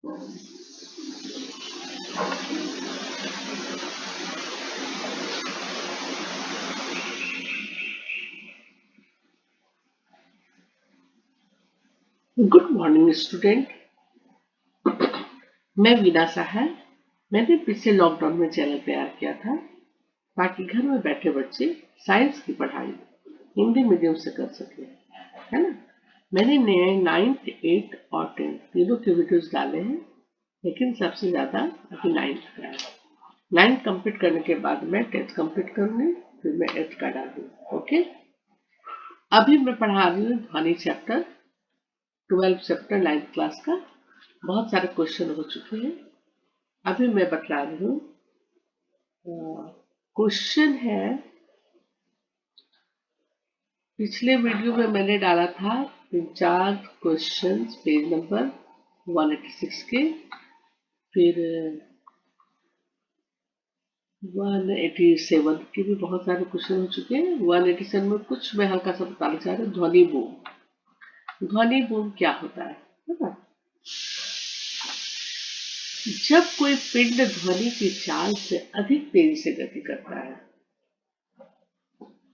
Good morning student. मैं वीना साहब। मैंने पिछले लॉकडाउन में चैनल तैयार किया था ताकि घर में बैठे बच्चे साइंस की पढ़ाई हिंदी मीडियम से कर सके, है ना। मैंने नए 9th 8th और 10th तीनों के वीडियोस डाले हैं, लेकिन सबसे ज्यादा अभी 9th का है। 9th कंप्लीट करने के बाद मैं 10th कंप्लीट करूंगी, फिर मैं 8th का डालूंगी। ओके, अभी मैं पढ़ा रही हूँ ध्वनि चैप्टर 12 चैप्टर 9th क्लास का। बहुत सारे क्वेश्चन हो चुके हैं। अभी मैं बतला रही हूँ। क्वेश्चन है, पिछले वीडियो में मैंने डाला था 3-4 क्वेश्चन पेज नंबर 186 के, फिर 187 के भी बहुत सारे क्वेश्चन हो चुके हैं। 187 में कुछ मैं हल्का सा बताना चाह रही हूँ। ध्वनि बूम। ध्वनि बूम क्या होता है ना? जब कोई पिंड ध्वनि की चाल से अधिक तेजी से गति करता है,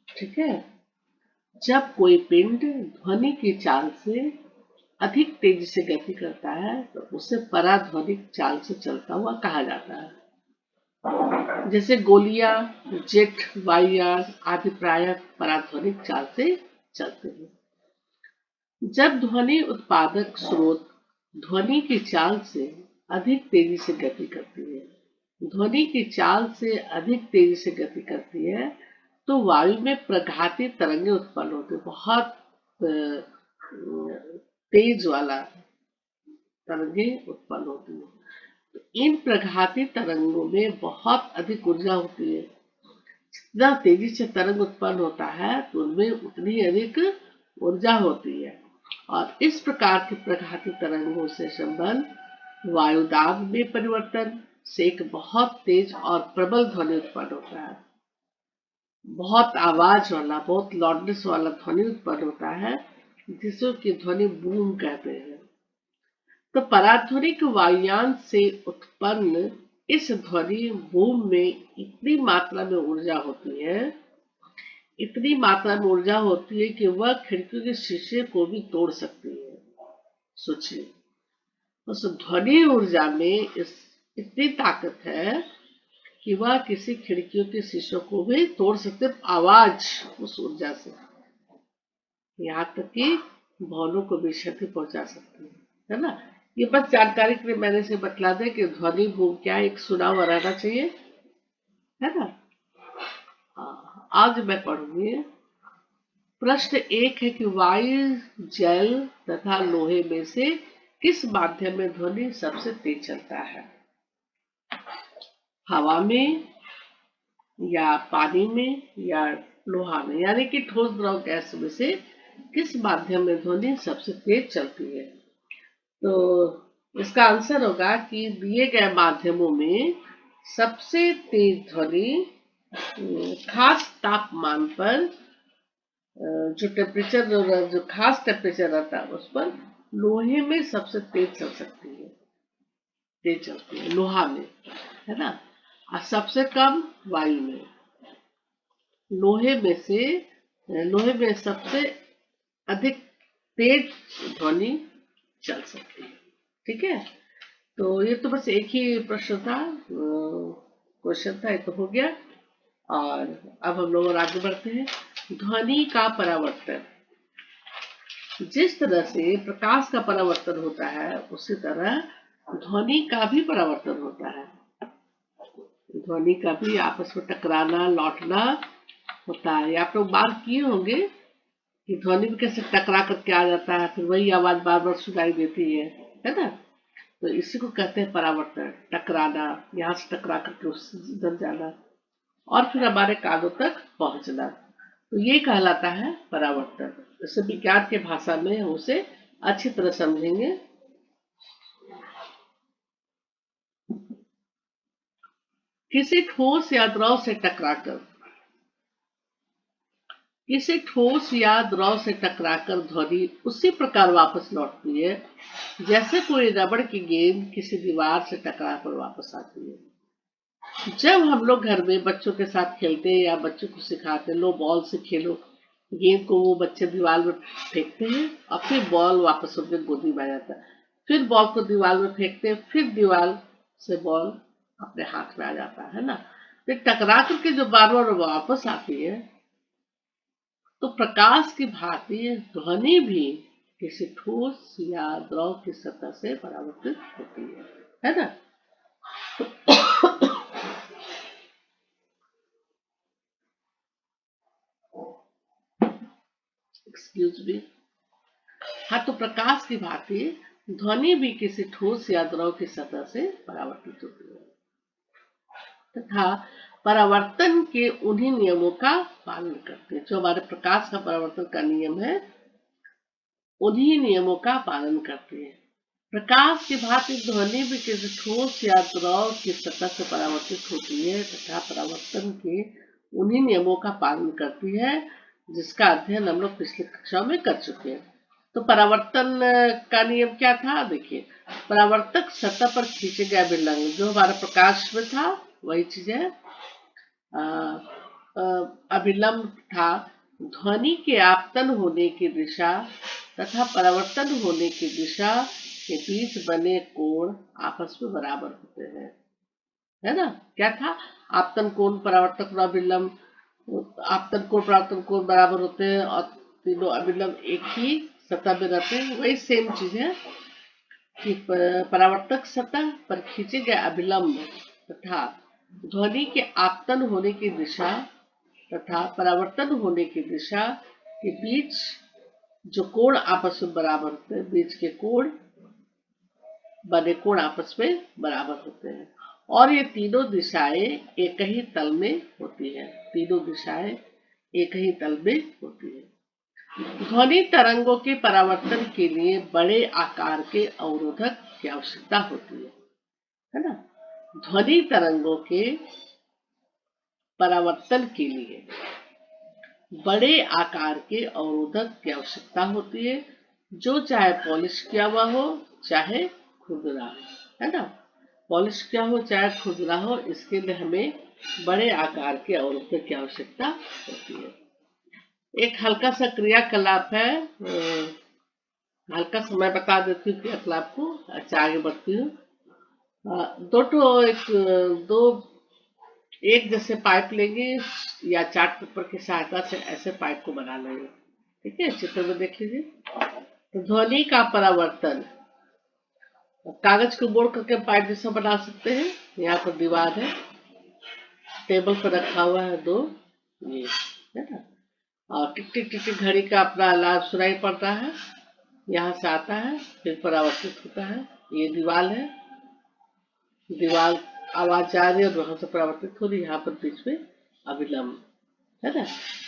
ठीक है, जब कोई पिंड ध्वनि की चाल से अधिक तेजी से गति करता है तो उसे पराध्वनिक चाल से चलता हुआ कहा जाता है। जैसे गोलियां, जेट, वायुयान आदि प्रायः पराध्वनिक चाल से चलते हैं। जब ध्वनि उत्पादक स्रोत ध्वनि की चाल से अधिक तेजी से गति करती है, ध्वनि की चाल से अधिक तेजी से गति करती है, तो वायु में प्रघाती तरंगें उत्पन्न होती है। बहुत तेज वाला तरंगें उत्पन्न होती है। तो इन प्रघाती तरंगों में बहुत अधिक ऊर्जा होती है। जितना तेजी से तरंग उत्पन्न होता है तो उनमें उतनी अधिक ऊर्जा होती है। और इस प्रकार की प्रघाती तरंगों से संबंध वायुदाब में परिवर्तन से एक बहुत तेज और प्रबल ध्वनि उत्पन्न होता है। बहुत आवाज वाला, बहुत लाउडनेस वाला ध्वनि उत्पन्न होता है, जिसको कि ध्वनि बूम कहते हैं। तो पराध्वनिक वायुयान से उत्पन्न इस ध्वनि बूम में इतनी मात्रा में ऊर्जा होती है, इतनी मात्रा में ऊर्जा होती है कि वह खिड़कियों के शीशे को भी तोड़ सकती है। सोचिए, उस ध्वनि ऊर्जा में इतनी ताकत है कि वह किसी खिड़कियों के शीशों को भी तोड़ सकते। आवाज उस ऊर्जा से यहाँ तक कि भवनों को भी क्षति पहुंचा सकती है ना। ये बस जानकारी के लिए मैंने से बतला दे कि ध्वनि बूम क्या है, एक सुना हुआ रहना चाहिए, है ना। आज मैं पढ़ूंगी। प्रश्न 1 है कि वायु, जल तथा लोहे में से किस माध्यम में ध्वनि सबसे तेज चलता है? हवा में, या पानी में, या लोहा में, यानी कि ठोस द्रव गैस में से किस माध्यम में ध्वनि सबसे तेज चलती है? तो इसका आंसर होगा कि दिए गए माध्यमों में सबसे तेज ध्वनि खास तापमान पर, जो टेम्परेचर, जो खास टेम्परेचर रहता है उस पर लोहे में सबसे तेज चल सकती है, तेज चलती है लोहा में, है ना। और सबसे कम वायु में। लोहे में से, लोहे में सबसे अधिक तेज ध्वनि चल सकती है। ठीक है, तो ये तो बस एक ही प्रश्न था, क्वेश्चन था, ये तो हो गया। और अब हम लोग और आगे बढ़ते हैं। ध्वनि का परावर्तन। जिस तरह से प्रकाश का परावर्तन होता है, उसी तरह ध्वनि का भी परावर्तन होता है। ध्वनि का भी आपस में टकराना, लौटना होता है। आप लोग बात किए होंगे कि ध्वनि भी कैसे टकरा करके आ जाता है, फिर वही आवाज बार बार सुनाई देती है ना। तो इसी को कहते हैं परावर्तन, टकराना, यहाँ से टकरा करके उस उधर जाना और फिर हमारे कानों तक पहुंचना, तो ये कहलाता है परावर्तन। इसे विज्ञान के भाषा में हम उसे अच्छी तरह समझेंगे। किसी ठोस या द्रव से टकराकर किसी ठोस या द्रव से टकराकर ध्वनि उसी प्रकार वापस लौटती है जैसे कोई रबड़ की गेंद किसी दीवार से टकराकर वापस आती है। जब हम लोग घर में बच्चों के साथ खेलते हैं या बच्चों को सिखाते हैं, लो बॉल से खेलो, गेंद को वो बच्चे दीवार में फेंकते हैं और फिर बॉल वापस उनके गोदी में आ जाता है। फिर बॉल को दीवार में फेंकते हैं, फिर दीवार से बॉल अपने हाथ में आ जाता है ना। फिर टकरा करके जो बार बार वापस आती है, तो प्रकाश की भांति ध्वनि भी किसी ठोस या द्रव की सतह से परावर्तित होती है ना। Excuse me. हाँ, तो प्रकाश की भांति ध्वनि भी किसी ठोस या द्रव की सतह से परावर्तित होती है तथा परावर्तन के उन्हीं नियमों का पालन करते हैं। जो हमारे प्रकाश का परावर्तन का नियम है, उन्हीं नियमों का पालन करती है। प्रकाश की भांति ध्वनि भी किसी ठोस या द्रव की सतह से परावर्तित होती है तथा परावर्तन के उन्हीं नियमों का पालन करती है जिसका अध्ययन हम लोग पिछली कक्षा में कर चुके हैं। तो परावर्तन का नियम क्या था? देखिए, परावर्तक सतह पर खींचे गए अभिलंब, जो हमारा प्रकाश में था वही चीज है। अभिलंब था ध्वनि के आपतन होने की दिशा तथा परावर्तन होने की दिशा के बीच बने कोण आपस में बराबर होते हैं, है ना। क्या था? आपतन कोण परावर्तक और अभिलंब, आपतन कोण परावर्तन कोण बराबर होते हैं और तीनों अभिलंब एक ही सतह में रहते हैं। वही सेम चीज है कि परावर्तक सतह पर खींचे गए अभिलंब तथा ध्वनि के आपतन होने की दिशा तथा परावर्तन होने की दिशा के बीच जो कोण आपस में बराबर होते हैं, बीच के कोण बने कोण आपस में बराबर होते हैं और ये तीनों दिशाएं एक ही तल में होती है। तीनों दिशाएं एक ही तल में होती है। ध्वनि तरंगों के परावर्तन के लिए बड़े आकार के अवरोधक की आवश्यकता होती है ना। ध्वनि तरंगों के परावर्तन के लिए बड़े आकार के अवरोधक की आवश्यकता होती है, जो चाहे पॉलिश किया हुआ हो चाहे खुरदरा, है ना। पॉलिश किया हो चाहे खुरदरा हो, इसके लिए हमें बड़े आकार के अवरोधक की आवश्यकता होती है। एक हल्का सा क्रियाकलाप है, हल्का सा मैं बता देती हूँ क्रियाकलाप को, अच्छा आगे बढ़ती हूँ। दो एक जैसे पाइप लेंगे या चार्ट पेपर की सहायता से ऐसे पाइप को बना लेंगे। ठीक है, चित्र में देख लीजिए। तो ध्वनि का परावर्तन कागज को मोड़ करके पाइप जैसा बना सकते हैं। यहाँ पर दीवार है, टेबल पर रखा हुआ है दो, ये है ना। और टिक टिक टिक टिक घड़ी का अपना अलार्म सुनाई पड़ता है, यहाँ से आता है फिर परावर्तित होता है। ये दीवार है, दीवार आवाज जा रही है और वहां से परावर्तित हो रही है। यहाँ पर बीच में अविलंब, है ना।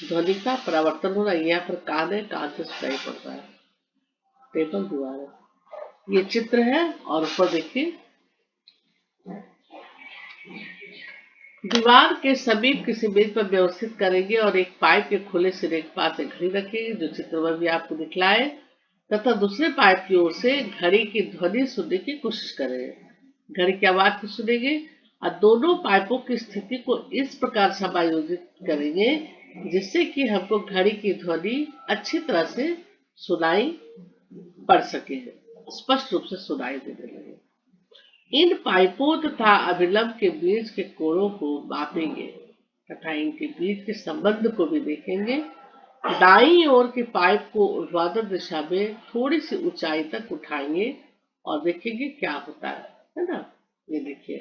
ध्वनि का परावर्तन हो रहा है, यहाँ पर कान है, कान से सुनाई पड़ता है, टेबल दीवार है। ये चित्र है और ऊपर देखिए दीवार के समीप किसी मेज पर व्यवस्थित करेंगे और एक पाइप के खुले सिरे के पास एक घड़ी रखेंगे, जो चित्र में भी आपको दिखलाए, तथा दूसरे पाइप की ओर से घड़ी की ध्वनि सुनने की कोशिश करेंगे। घड़ी की आवाज को सुनेंगे और दोनों पाइपों की स्थिति को इस प्रकार समायोजित करेंगे जिससे कि हमको घड़ी की ध्वनि अच्छी तरह से सुनाई पड़ सके, स्पष्ट रूप से सुनाई देने लगे। इन पाइपों तथा अभिलंब के बीच के कोणों को मापेंगे तथा इनके बीच के संबंध को भी देखेंगे। दाईं ओर के पाइप को ऊर्ध्वाधर दिशा में थोड़ी सी ऊंचाई तक उठाएंगे और देखेंगे क्या होता है ना। ये देखिए,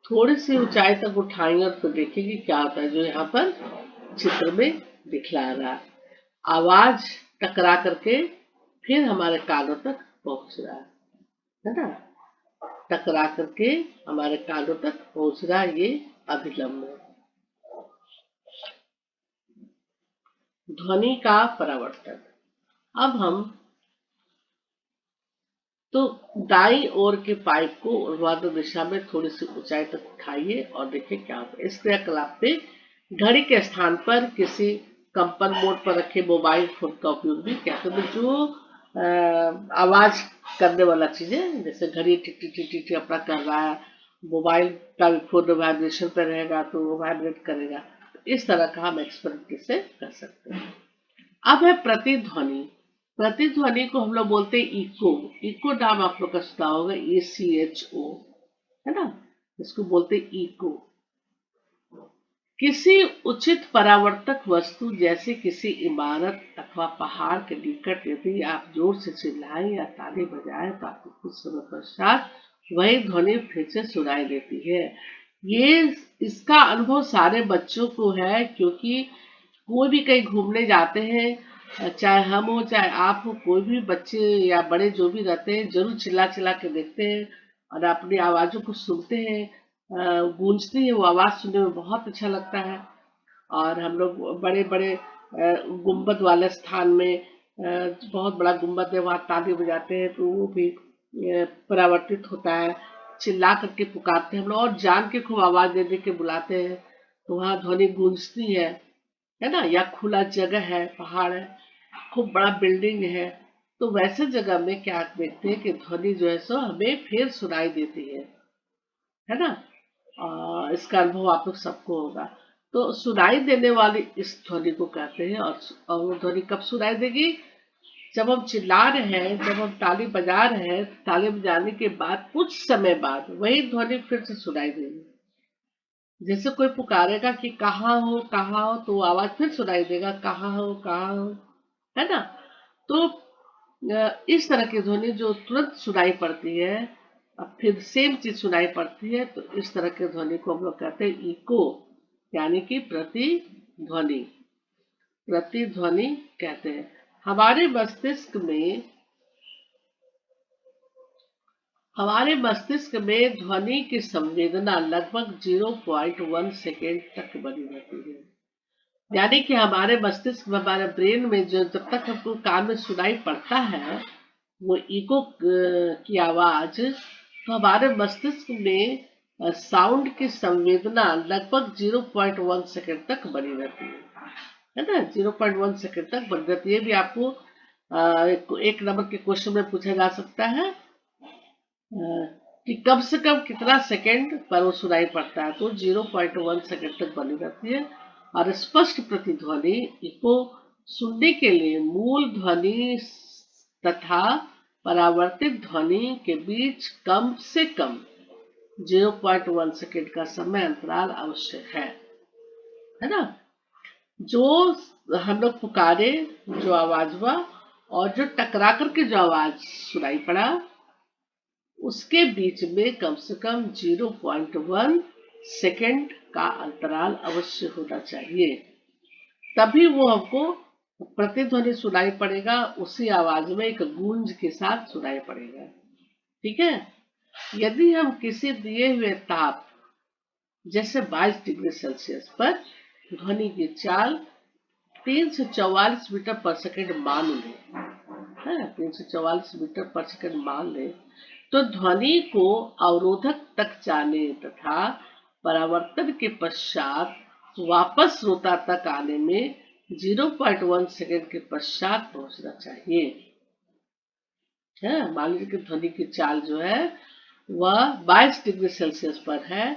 थोड़ी सी ऊंचाई तक उठाएंगे और तो देखेंगे क्या होता है, जो यहाँ पर चित्र में दिखला रहा है। आवाज टकरा करके फिर हमारे कानों तक पहुंच रहा है ना। टकरा करके हमारे कानों तक पहुंच रहा, ये अभिलंब है। ध्वनि का परावर्तन। अब हम तो दाईं ओर के पाइप को ऊर्ध्वाधर दिशा में थोड़ी सी ऊंचाई तक उठाइए और देखिए क्या होता है। इस क्रियाकलाप में घड़ी के स्थान पर किसी कंपन मोड पर रखे मोबाइल फोन का उपयोग भी किया। तो जो आवाज करने वाला चीज है, जैसे घड़ी टिक टिक टिक टिक अपना कर रहा है, मोबाइल का भी फोन वाइब्रेशन पर रहेगा तो वो वाइब्रेट करेगा। इस तरह का हम एक्सपेरिमेंट से कर सकते हैं। अब है प्रतिध्वनि। प्रतिध्वनि को हम लोग बोलते हैं इको। इको नाम आप लोग का सुना होगा, ECHO, है ना, इसको बोलते हैं इको। किसी उचित परावर्तक वस्तु जैसे किसी इमारत अथवा पहाड़ के निकट यदि आप जोर से चिल्लाएं या ताली बजाएं तो आपको कुछ समय पश्चात वही ध्वनि फिर से सुनाई देती है। ये इसका अनुभव सारे बच्चों को है, क्योंकि कोई भी कहीं घूमने जाते हैं, चाहे हम हो चाहे आप हो, कोई भी बच्चे या बड़े जो भी रहते हैं जरूर चिल्ला चिल्ला के देखते हैं और अपनी आवाजों को सुनते हैं। गूंजती है वो आवाज, सुनने में बहुत अच्छा लगता है। और हम लोग बड़े बड़े गुंबद वाले स्थान में, बहुत बड़ा गुंबद है, वहां ताली बजाते हैं तो वो भी परावर्तित होता है। चिल्ला करके पुकारते हैं हम लोग और जान के खूब आवाज दे दे के बुलाते हैं तो वहां ध्वनि गूंजती है ना। या खुला जगह है, पहाड़ है, खूब बड़ा बिल्डिंग है, तो वैसे जगह में क्या देखते हैं कि ध्वनि जो है सो हमें फिर सुनाई देती है ना। इसका अनुभव आप लोग सबको होगा। तो सुनाई देने वाली इस ध्वनि को कहते हैं। और वो ध्वनि कब सुनाई देगी? जब हम चिल्ला रहे हैं, जब हम ताली बजा रहे हैं, ताली बजाने के बाद कुछ समय बाद वही ध्वनि फिर से सुनाई देगी। जैसे कोई पुकारेगा कि कहाँ हो, तो आवाज फिर सुनाई देगा, कहाँ हो, है ना। तो इस तरह की ध्वनि जो तुरंत सुनाई पड़ती है, अब फिर सेम चीज सुनाई पड़ती है, तो इस तरह के ध्वनि को हम लोग कहते हैं इको, यानी कि प्रतिध्वनि। प्रतिध्वनि कहते हैं। हमारे मस्तिष्क में ध्वनि की संवेदना लगभग 0.1 सेकेंड तक बनी रहती है। यानी कि हमारे मस्तिष्क में, हमारे ब्रेन में जो जब तक हमको कान में सुनाई पड़ता है वो इको की आवाज, तो हमारे मस्तिष्क में साउंड की संवेदना लगभग 0.1 सेकेंड तक बनी रहती है ना। 0.1 सेकेंड तक बनी रहती है। ये भी आपको एक नंबर के क्वेश्चन में पूछा जा सकता है कि कम से कम कितना सेकेंड पर वो सुनाई पड़ता है, तो 0.1 सेकेंड तक बनी रहती है। और स्पष्ट प्रतिध्वनि इको सुनने के लिए मूल ध्वनि तथा परावर्तित ध्वनि के बीच कम से कम 0.1 सेकेंड का समय अंतराल आवश्यक है ना। जो हम लोग पुकारे, जो आवाज हुआ और जो टकरा करके जो आवाज सुनाई पड़ा, उसके बीच में कम से कम 0.1 सेकेंड का अंतराल अवश्य होना चाहिए। तभी वो हमको प्रतिध्वनि सुनाई पड़ेगा, उसी आवाज में एक गूंज के साथ सुनाई पड़ेगा। ठीक है। यदि हम किसी दिए हुए ताप जैसे 22 डिग्री सेल्सियस पर ध्वनि की चाल 344 मीटर पर सेकेंड मान लें, 344 मीटर पर सेकेंड मान लें, तो ध्वनि को अवरोधक तक जाने तथा परावर्तन के पश्चात वापस श्रोता तक आने में 0.1 सेकेंड के पश्चात पहुंचना चाहिए। मान लीजिए कि ध्वनि की चाल जो है वह 22 डिग्री सेल्सियस पर है,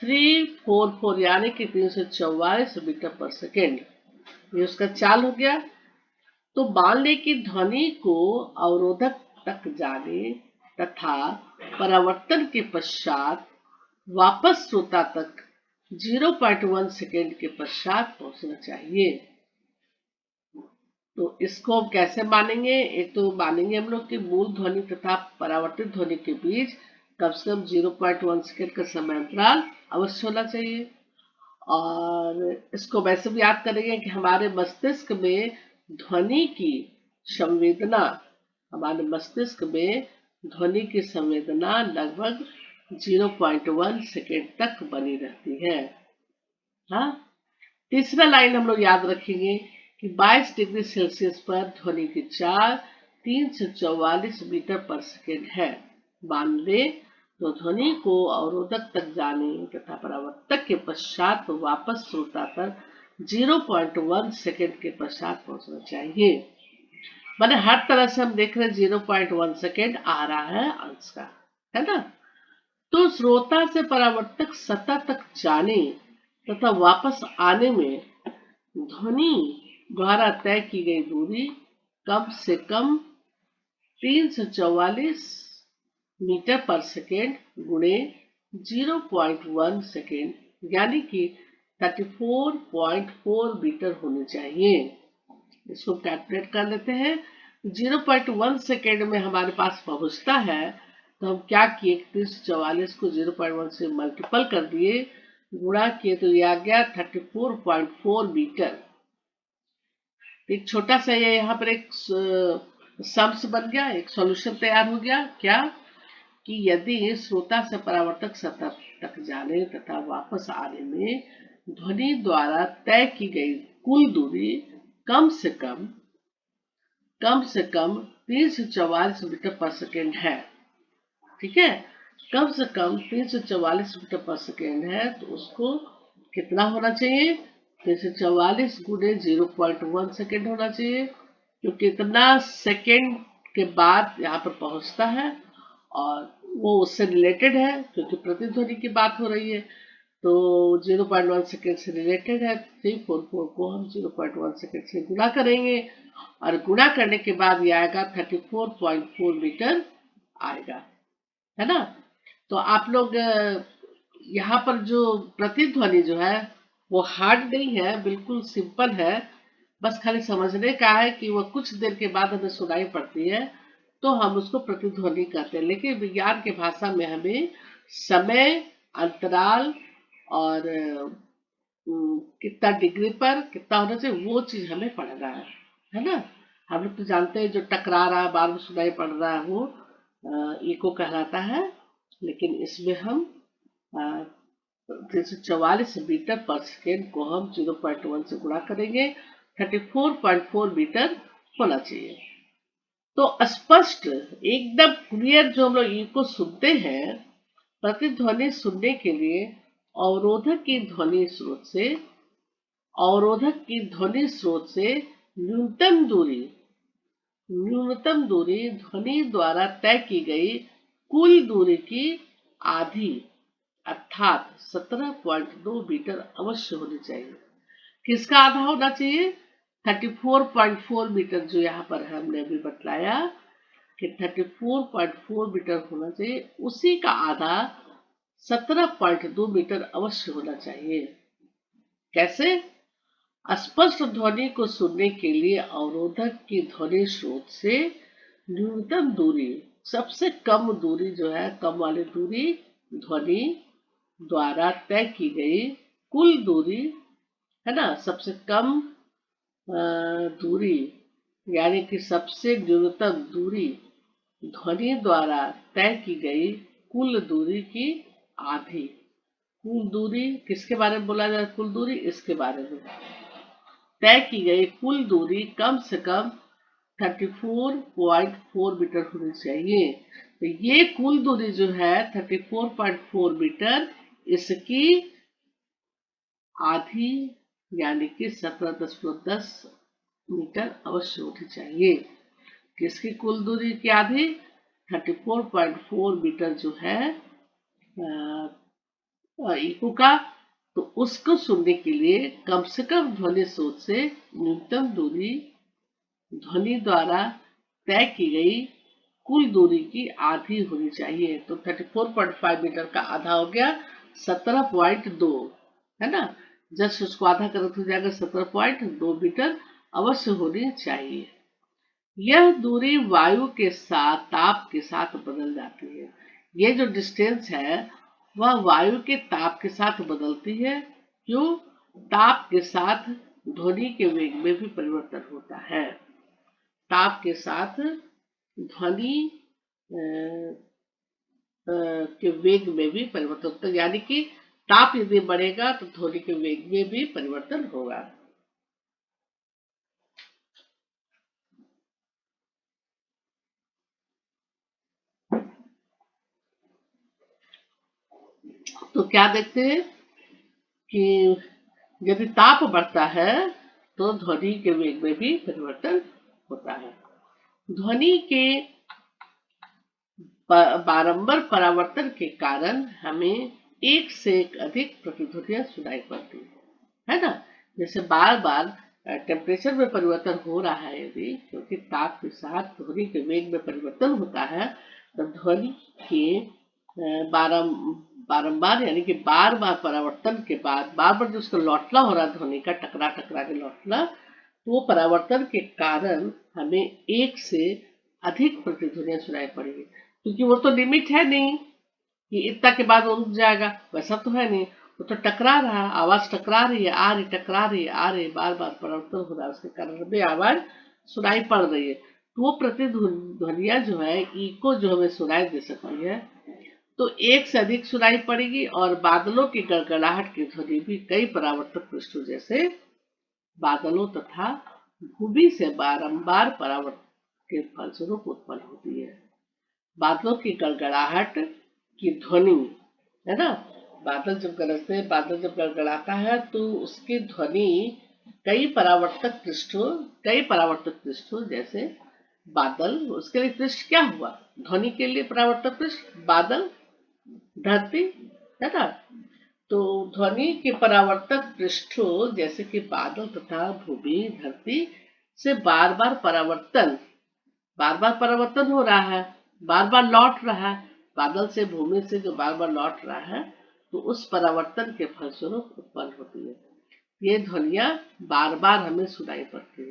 344 यानी कि 344 मीटर पर सेकेंड, ये उसका चाल हो गया। तो मान लें कि ध्वनि को अवरोधक तक जाने तथा परावर्तन के पश्चात वापस श्रोता तक 0.1 सेकेंड के पश्चात पहुंचना चाहिए। तो इसको हम कैसे मानेंगे? एक तो मानेंगे हम लोग कि मूल ध्वनि तथा परावर्तित ध्वनि के बीच कम से कम 0.1 सेकेंड का समय अंतराल अवश्य होना चाहिए। और इसको वैसे भी याद करेंगे कि हमारे मस्तिष्क में ध्वनि की संवेदना, हमारे मस्तिष्क में ध्वनि की संवेदना लगभग 0.1 सेकेंड तक बनी रहती है। हाँ, तीसरा लाइन हम लोग याद रखेंगे कि 22 डिग्री सेल्सियस पर ध्वनि की चाल 344 मीटर पर सेकेंड है। मान ले तो ध्वनि को अवरोधक तक जाने तथा परावर्तक के पश्चात वापस श्रोता तक 0.1 सेकेंड के पश्चात पहुंचना चाहिए। मैंने हर तरह से हम देख रहे हैं 0.1 सेकेंड आ रहा है अंश का, है ना। तो श्रोता से परावर्तक सतह तक जाने तथा वापस आने में ध्वनि द्वारा तय की गई दूरी कम से कम 344 मीटर पर सेकेंड गुणे 0.1 सेकेंड यानी कि 34.4 मीटर होनी चाहिए। इसको कैलकुलेट कर लेते हैं। 0.1 सेकेंड में हमारे पास पहुंचता है तो हम क्या किए, 344 को 0.1 से मल्टीपल कर दिए, गुणा किए तो ये आ गया 34.4 मीटर। एक छोटा सा ये यहाँ पर एक सम्स बन गया, एक सॉल्यूशन तैयार हो गया। क्या कि यदि श्रोता से परावर्तक सतह तक जाने तथा वापस आने में ध्वनि द्वारा तय की गई कुल दूरी कम से कम 344 मीटर पर सेकेंड है, ठीक है, कम से कम 344 मीटर पर सेकेंड है, तो उसको कितना होना चाहिए, 344 गुणे 0.1 सेकेंड होना चाहिए, क्योंकि इतना सेकेंड के बाद यहाँ पर पहुंचता है और वो उससे रिलेटेड है क्योंकि प्रतिध्वनि की बात हो रही है। तो 0.1 सेकेंड से रिलेटेड है। 344 को हम 0.1 सेकेंड से गुणा करेंगे और गुणा करने के बाद ये आएगा 34.4 मीटर आएगा, है ना। तो आप लोग यहाँ पर जो प्रतिध्वनि जो है वो हार्ड नहीं है, बिल्कुल सिंपल है। बस खाली समझने का है कि वो कुछ देर के बाद हमें सुनाई पड़ती है तो हम उसको प्रतिध्वनि कहते हैं। लेकिन विज्ञान की भाषा में हमें समय, अंतराल और कितना डिग्री पर कितना होना चाहिए वो चीज हमें पढ़ना है ना। हम लोग तो जानते हैं जो टकरा रहा है, बार बार सुनाई पड़ रहा है, वो इको कहलाता है। लेकिन इसमें हम 344 मीटर पर सेकेंड को हम 0.1 से गुणा करेंगे, 34.4 मीटर होना चाहिए। तो स्पष्ट एकदम क्लियर जो हम लोग इको सुनते हैं, प्रतिध्वनि सुनने के लिए अवरोधक की ध्वनि स्रोत से न्यूनतम दूरी ध्वनि द्वारा तय की गई कुल दूरी की आधी अर्थात 17.2 मीटर अवश्य होनी चाहिए। किसका आधा होना चाहिए, 34.4 मीटर जो यहाँ पर हमने अभी बतलाया कि 34.4 मीटर होना चाहिए, उसी का आधा 17.2 मीटर अवश्य होना चाहिए। कैसे, स्पष्ट ध्वनि को सुनने के लिए अवरोधक की ध्वनि स्रोत से न्यूनतम दूरी, सबसे कम दूरी जो है, कम वाली दूरी ध्वनि द्वारा तय की गई कुल दूरी, है ना, सबसे कम दूरी यानी कि सबसे न्यूनतम दूरी ध्वनि द्वारा तय की गई कुल दूरी की आधी। कुल दूरी किसके बारे में बोला जाए, कुल दूरी इसके बारे में, तय की गई कुल दूरी कम से कम 34.4 मीटर होनी चाहिए। तो ये कुल दूरी जो है 34.4 मीटर, इसकी आधी यानी कि 17.10 मीटर अवश्य होनी चाहिए। किसकी कुल दूरी की आधी, 34.4 मीटर जो है इको का, तो उसको सुनने के लिए कम से कम ध्वनि स्रोत से न्यूनतम दूरी ध्वनि द्वारा तय की गई कुल दूरी की आधी होनी चाहिए। तो 34.5 मीटर का आधा हो गया 17.2, है ना। जस्ट उसको आधा करो तो जाएगा 17.2 मीटर अवश्य होनी चाहिए। यह दूरी वायु के साथ ताप के साथ बदल जाती है। ये जो डिस्टेंस है वह वायु के ताप के साथ बदलती है। क्यों, ताप के साथ ध्वनि के वेग में भी परिवर्तन होता है। ताप के साथ ध्वनि के वेग में भी परिवर्तन होता है, यानी कि ताप यदि बढ़ेगा तो ध्वनि के वेग में भी परिवर्तन होगा। तो क्या देखते हैं कि यदि ताप बढ़ता है तो ध्वनि के वेग में भी परिवर्तन होता है। ध्वनि के बारंबार परावर्तन के कारण हमें एक से एक अधिक प्रतिध्वनियां सुनाई पड़ती है ना। जैसे बार बार टेम्परेचर में परिवर्तन हो रहा है, यदि क्योंकि ताप के साथ ध्वनि के वेग में परिवर्तन होता है, तो ध्वनि के बारंबार यानी कि बार बार परावर्तन के बाद बार बार जो उसका लौटना हो रहा है ध्वनि का, टकरा टकरा के लौटना, तो वो परावर्तन के कारण हमें एक से अधिक प्रतिध्वनियां सुनाई पड़ेगी, क्योंकि वो तो लिमिट है नहीं कि इतना के बाद वो रुक जाएगा, वैसा तो है नहीं। वो तो टकरा रहा है, आवाज टकरा रही है, आ रही, टकरा रही है, आ रही, बार बार परिवर्तन हो रहा है, उसके कारण हमें आवाज सुनाई पड़ रही है। तो वो प्रतिध्वनियां जो है, इको जो हमें सुनाई दे सकती है, तो एक से अधिक सुनाई पड़ेगी। और बादलों की गड़गड़ाहट की ध्वनि भी कई परावर्तक पृष्ठों जैसे बादलों तथा भूमि से बारंबार परावर्तन के फलस्वरूप उत्पन्न होती है। बादलों की गड़गड़ाहट की ध्वनि, है ना, बादल जब गरजते हैं, बादल जब गड़गड़ाता है तो उसकी ध्वनि कई परावर्तक पृष्ठों जैसे बादल, उसके लिए पृष्ठ क्या हुआ, ध्वनि के लिए परावर्तक पृष्ठ बादल, धरती, है ना। तो ध्वनि के परावर्तक पृष्ठों जैसे कि बादल तथा भूमि, धरती से बार बार परावर्तन हो रहा है, बार बार लौट रहा है, बादल से भूमि से जो बार बार लौट रहा है, तो उस परावर्तन के फलस्वरूप उत्पन्न होती है। ये ध्वनियां बार बार हमें सुनाई पड़ती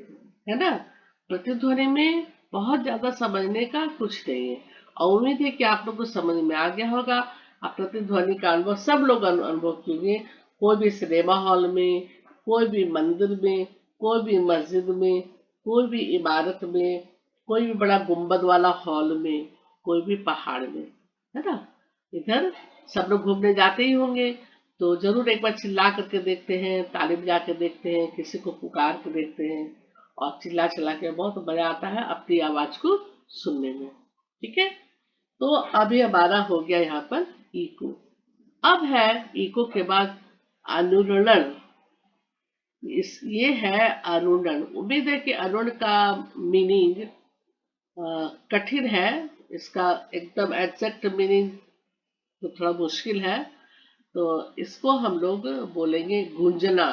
है ना। प्रतिध्वनि में बहुत ज्यादा समझने का कुछ नहीं है, और उम्मीद है कि आप लोग को समझ में आ गया होगा। आप प्रतिध्वनि का अनुभव सब लोग अनुभव कीजिए, कोई भी सिनेमा हॉल में, कोई भी मंदिर में, कोई भी मस्जिद में, कोई भी इमारत में, कोई भी बड़ा गुंबद वाला हॉल में, कोई भी पहाड़ में, है ना। इधर सब लोग घूमने जाते ही होंगे, तो जरूर एक बार चिल्ला करके देखते हैं, ताली बजा के देखते हैं, किसी को पुकार के देखते हैं, और चिल्ला चिल्ला के बहुत मजा आता है अपनी आवाज को सुनने में। ठीक है, तो अभी हमारा हो गया यहाँ पर इको। अब है इको के बाद अनुरणन। ये है अनुरण। उम्मीद है कि अनुरण का मीनिंग कठिन है, इसका एकदम एग्जैक्ट मीनिंग तो थोड़ा मुश्किल है, तो इसको हम लोग बोलेंगे गूंजना,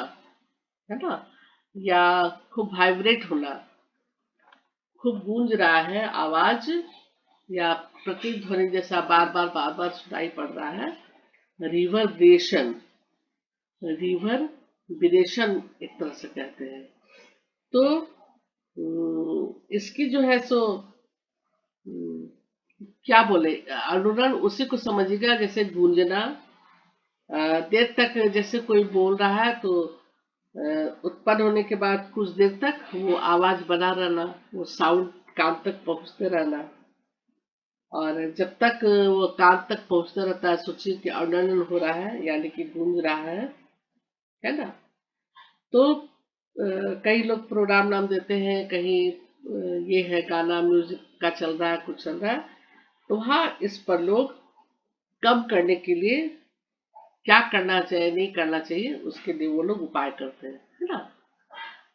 है ना, या खूब वाइब्रेट होना, खूब गूंज रहा है आवाज, या प्रतिध्वनि जैसा बार बार सुनाई पड़ रहा है। रिवर्ब्रेशन, रिवर्ब्रेशन एक तरह से कहते हैं। तो इसकी जो है सो क्या बोले, अनुरण उसी को समझिएगा जैसे गूंजना। देर तक जैसे कोई बोल रहा है तो उत्पन्न होने के बाद कुछ देर तक वो आवाज बना रहना, वो साउंड कान तक पहुंचते रहना, और जब तक वो कान तक पहुंचता रहता है, सोचिए कि अनुरण हो रहा है यानी कि गूंज रहा है ना। तो कई लोग प्रोग्राम नाम देते हैं, कहीं ये है गाना म्यूजिक का चल रहा है, कुछ चल रहा है, तो वहाँ इस पर लोग कम करने के लिए क्या करना चाहिए, नहीं करना चाहिए, उसके लिए वो लोग उपाय करते हैं, है ना।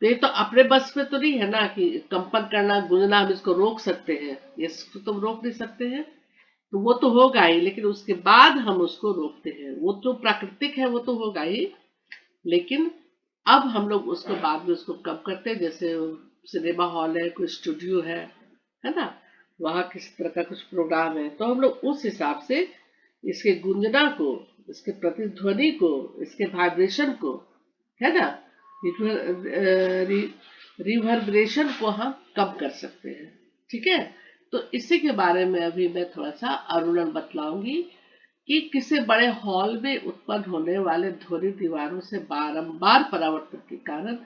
तो ये तो अपने बस में तो नहीं है ना कि कंपन करना, गूंजना, हम इसको रोक सकते हैं, ये तो हम रोक नहीं सकते हैं, तो वो तो होगा ही, लेकिन उसके बाद हम उसको रोकते हैं। वो तो प्राकृतिक है, वो तो होगा ही, लेकिन अब हम लोग उसको बाद में उसको कम करते हैं। जैसे सिनेमा हॉल है, कोई स्टूडियो है ना, वहाँ किसी तरह का कुछ प्रोग्राम है, तो हम लोग उस हिसाब से इसके गूंजना को, इसके प्रतिध्वनि को, इसके वाइब्रेशन को, है ना, रिवर्बरेशन को हम कम कर सकते हैं। ठीक है, तो इसी के बारे में अभी मैं थोड़ा सा अनुरण बतलाऊंगी कि किसी बड़े हॉल में उत्पन्न होने वाले ध्वनि दीवारों से बारंबार परावर्तन के कारण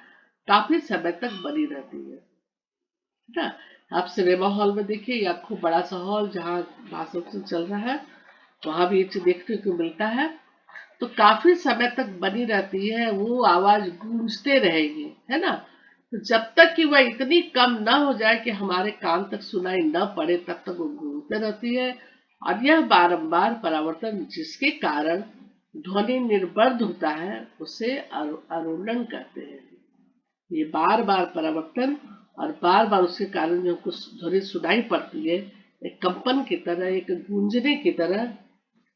काफी समय तक बनी रहती है ना। आप सिनेमा हॉल में देखिए, या खूब बड़ा सा हॉल जहाँ भाषण चल रहा है, वहां भी ये चीज देखने को मिलता है, तो काफी समय तक बनी रहती है, वो आवाज गूंजते रहेगी, है ना। तो जब तक कि वह इतनी कम ना हो जाए कि हमारे कान तक सुनाई न पड़े, तब तक वो गूंजते रहती है। और यह बारंबार परावर्तन जिसके कारण ध्वनि निर्बर्ध होता है उसे अरुणन कहते हैं। ये बार बार परिवर्तन और बार बार उसके कारण जो कुछ ध्वनि सुनाई पड़ती है, एक कंपन की तरह, एक गूंजने की तरह,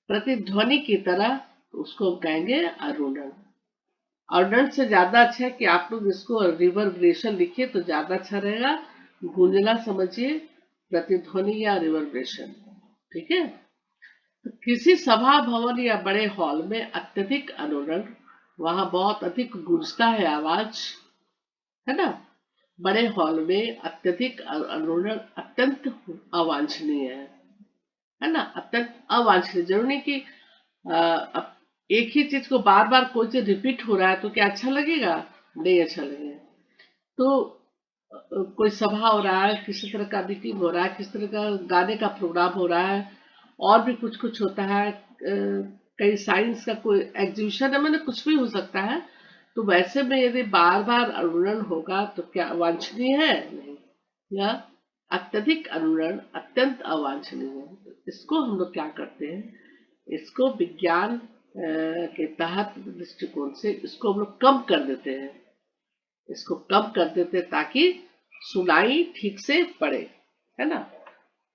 प्रतिध्वनि की तरह, तो उसको हम कहेंगे अरुणन। अरुणन से ज्यादा अच्छा है कि आप लोग इसको रिवर्बरेशन लिखिए तो ज्यादा अच्छा रहेगा। गूंजना समझिए, प्रतिध्वनि या रिवर्बरेशन। ठीक है। तो किसी सभा भवन या बड़े हॉल में अत्यधिक अनुरण, वहां बहुत अधिक गूंजता है आवाज, है ना। बड़े हॉल में अत्यधिक अनुरण अत्यंत अवांछनीय है ना। अत्यंत अवांछनीय, जरूरी नहीं कि अब एक ही चीज को बार बार कोई चीज रिपीट हो रहा है तो क्या अच्छा लगेगा? नहीं अच्छा लगेगा। तो कोई सभा हो रहा है, किसी तरह का मीटिंग हो रहा है, किसी तरह का गाने का प्रोग्राम हो रहा है, और भी कुछ कुछ होता है, कहीं साइंस का कोई एग्जीबिशन है, मैंने कुछ भी हो सकता है। तो वैसे में यदि बार बार अनुरण होगा तो क्या वांछनीय है? नहीं। या अत्यधिक अनुरण अत्यंत अवांछनीय है। तो इसको हम लोग क्या करते हैं, इसको विज्ञान के तहत दृष्टिकोण से इसको हम लोग कम कर देते हैं, इसको कम कर देते हैं ताकि सुनाई ठीक से पड़े, है ना।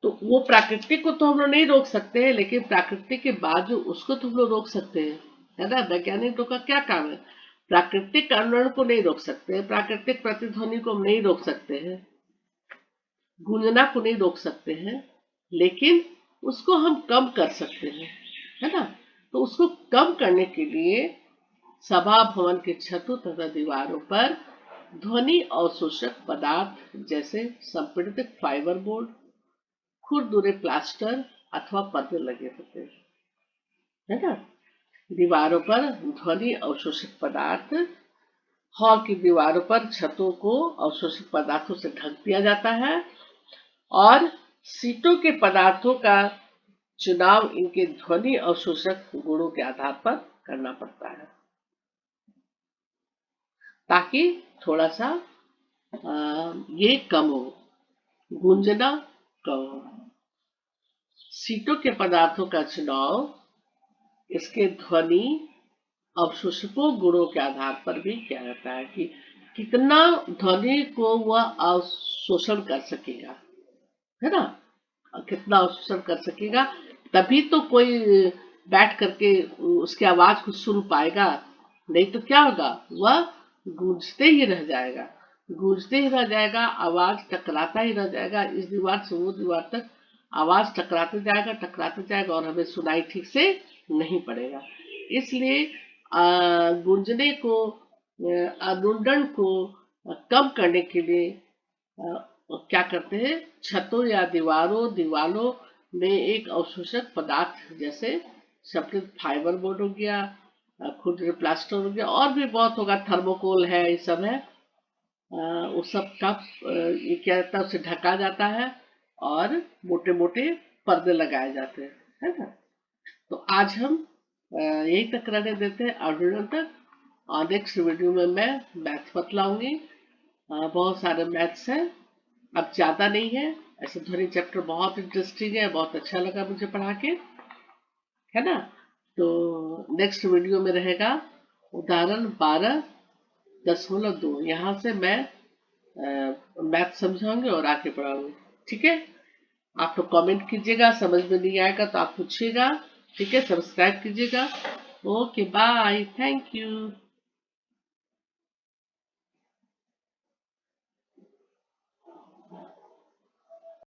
तो वो प्राकृतिक को तो हम लोग नहीं रोक सकते हैं, लेकिन प्राकृतिक के बाद जो उसको तो हम लोग रोक सकते हैं, है ना। वैज्ञानिकों का क्या काम है? प्राकृतिक अनुरण को नहीं रोक सकते हैं, प्राकृतिक प्रतिध्वनि को हम नहीं रोक सकते हैं, गूंजना को नहीं रोक सकते हैं, लेकिन उसको हम कम कर सकते हैं, है ना। तो उसको कम करने के लिए सभा भवन के छतों तथा दीवारों पर ध्वनि अवशोषक पदार्थ जैसे संपीड़ित फाइबर बोर्ड, खुरदुरे प्लास्टर अथवा पर्दे लगे होते हैं, है ना। दीवारों पर ध्वनि अवशोषक पदार्थ, हॉल की दीवारों पर छतों को अवशोषक पदार्थों से ढक दिया जाता है, और सीटों के पदार्थों का चुनाव इनके ध्वनि अवशोषक गुणों के आधार पर करना पड़ता है, ताकि थोड़ा सा ये कम हो, गूंजना कम हो। सीटों के पदार्थों का चुनाव इसके ध्वनि अवशोषकों गुणों के आधार पर भी किया जाता है कि कितना ध्वनि को वह अवशोषण कर सकेगा, है ना। कितना अवशोषण कर सकेगा, तभी तो कोई बैठ करके उसकी आवाज को सुन पाएगा। नहीं तो क्या होगा, वह गूंजते ही रह जाएगा, गूंजते ही रह जाएगा, आवाज टकराता ही रह जाएगा, इस दीवार से वो दीवार तक आवाज टकराते जाएगा और हमें सुनाई ठीक से नहीं पड़ेगा। इसलिए गूंजने को, अनुडन को कम करने के लिए क्या करते हैं, छतों या दीवारों में एक अवशोषक पदार्थ जैसे सफेद फाइबर बोर्ड हो गया, खुरदुरे प्लास्टर हो गया, और भी बहुत होगा, थर्मोकोल है, ये सब है, उस सब का ये क्या रहता है, उसे ढका जाता है और मोटे मोटे पर्दे लगाए जाते हैं, है ना। तो आज हम यही तक रहने देते हैं, अर्जुन तक। और नेक्स्ट वीडियो में मैं मैथ्स बतलाऊंगी। बहुत सारे मैथ्स हैं, अब ज्यादा नहीं है। ऐसे ध्वनि चैप्टर बहुत इंटरेस्टिंग है, बहुत अच्छा लगा मुझे पढ़ा के, है ना। तो नेक्स्ट वीडियो में रहेगा उदाहरण 12.2, यहाँ से मैं मैथ समझाऊंगी और आके पढ़ाऊंगी। ठीक है। आप लोग कमेंट कीजिएगा, समझ में नहीं आएगा तो आप पूछिएगा। ठीक है, सब्सक्राइब कीजिएगा। Okay bye, thank you.